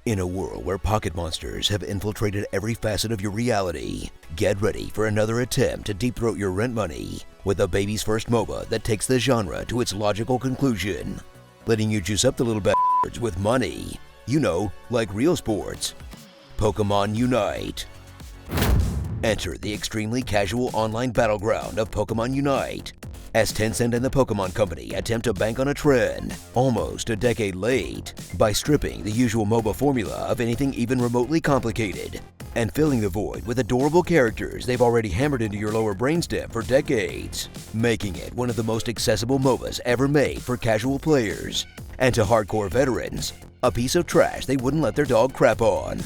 In a world where pocket monsters have infiltrated every facet of your reality, get ready for another attempt to deep-throat your rent money with a baby's first MOBA that takes the genre to its logical conclusion, letting you juice up the little bastards with money. You know, like real sports. Pokémon Unite. Enter the extremely casual online battleground of Pokémon Unite, as Tencent and the Pokémon Company attempt to bank on a trend, almost a decade late, by stripping the usual MOBA formula of anything even remotely complicated, and filling the void with adorable characters they've already hammered into your lower brainstem for decades, making it one of the most accessible MOBAs ever made for casual players, and to hardcore veterans, a piece of trash they wouldn't let their dog crap on.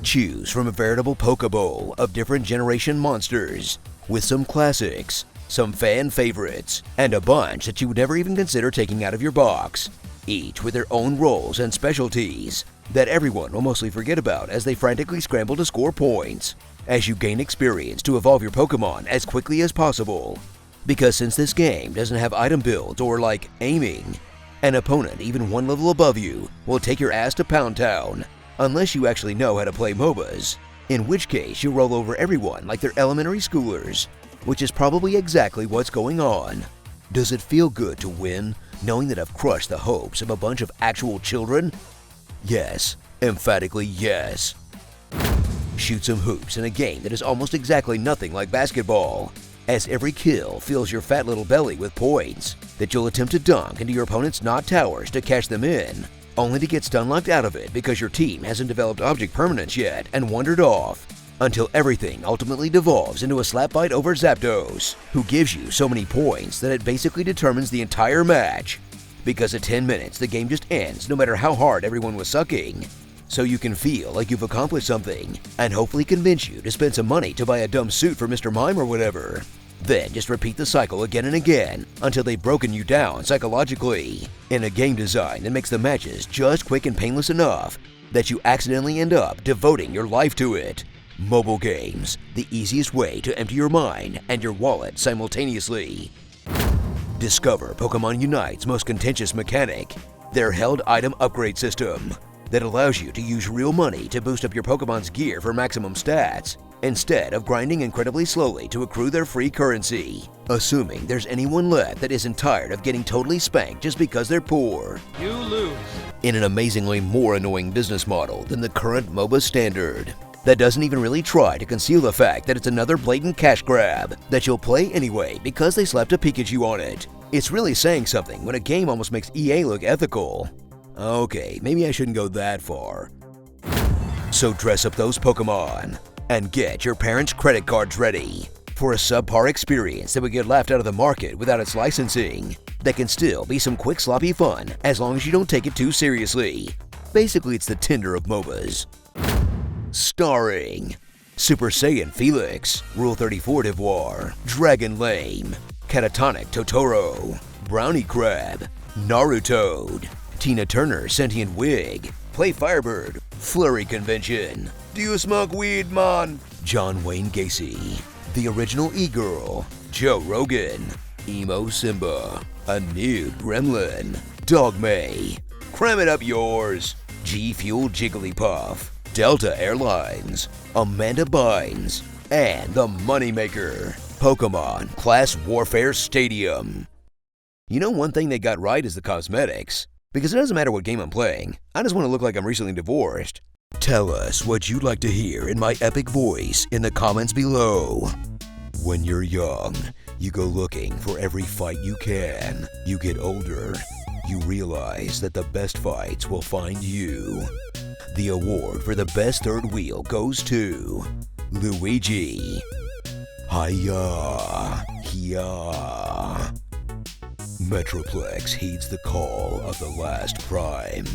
Choose from a veritable Pokeball of different generation monsters, with some classics, some fan favorites, and a bunch that you would never even consider taking out of your box, each with their own roles and specialties that everyone will mostly forget about as they frantically scramble to score points, as you gain experience to evolve your Pokemon as quickly as possible. Because since this game doesn't have item builds or like aiming, an opponent even one level above you will take your ass to Pound Town, unless you actually know how to play MOBAs, in which case you'll roll over everyone like they're elementary schoolers, which is probably exactly what's going on. Does it feel good to win, knowing that I've crushed the hopes of a bunch of actual children? Yes, emphatically yes. Shoot some hoops in a game that is almost exactly nothing like basketball, as every kill fills your fat little belly with points that you'll attempt to dunk into your opponent's knot towers to cash them in, only to get stun-locked out of it because your team hasn't developed object permanence yet and wandered off, until everything ultimately devolves into a slap fight over Zapdos, who gives you so many points that it basically determines the entire match, because at 10 minutes the game just ends no matter how hard everyone was sucking, so you can feel like you've accomplished something, and hopefully convince you to spend some money to buy a dumb suit for Mr. Mime or whatever. Then just repeat the cycle again and again until they've broken you down psychologically in a game design that makes the matches just quick and painless enough that you accidentally end up devoting your life to it. Mobile games, the easiest way to empty your mind and your wallet simultaneously. Discover Pokémon Unite's most contentious mechanic, their held item upgrade system, that allows you to use real money to boost up your Pokemon's gear for maximum stats, instead of grinding incredibly slowly to accrue their free currency, assuming there's anyone left that isn't tired of getting totally spanked just because they're poor. You lose. In an amazingly more annoying business model than the current MOBA standard, that doesn't even really try to conceal the fact that it's another blatant cash grab that you'll play anyway because they slapped a Pikachu on it. It's really saying something when a game almost makes EA look ethical. Okay, maybe I shouldn't go that far. So dress up those Pokemon and get your parents' credit cards ready for a subpar experience that would get laughed out of the market without its licensing, that can still be some quick sloppy fun as long as you don't take it too seriously. Basically, it's the Tinder of MOBAs. Starring Super Saiyan FELIX, Rule 34 Devoir, Dragon Lame, Catatonic Totoro, Brownie Crab, Naruto, Tina Turner Sentient Wig, Play Firebird, Flurry Convention, Do you smoke weed, man? John Wayne Gacy, The Original E-Girl, Joe Rogan, Emo Simba, A New Gremlin, Dogmay, Cram It Up Yours, G Fuel Jigglypuff, Delta Airlines, Amanda Bynes, and the Moneymaker, Pokémon Class Warfare Stadium. You know, one thing they got right is the cosmetics, because it doesn't matter what game I'm playing, I just want to look like I'm recently divorced. Tell us what you'd like to hear in my epic voice in the comments below. When you're young, you go looking for every fight you can. You get older, you realize that the best fights will find you. The award for the best third wheel goes to Luigi. Hiya, hiya. Metroplex heeds the call of the last prime.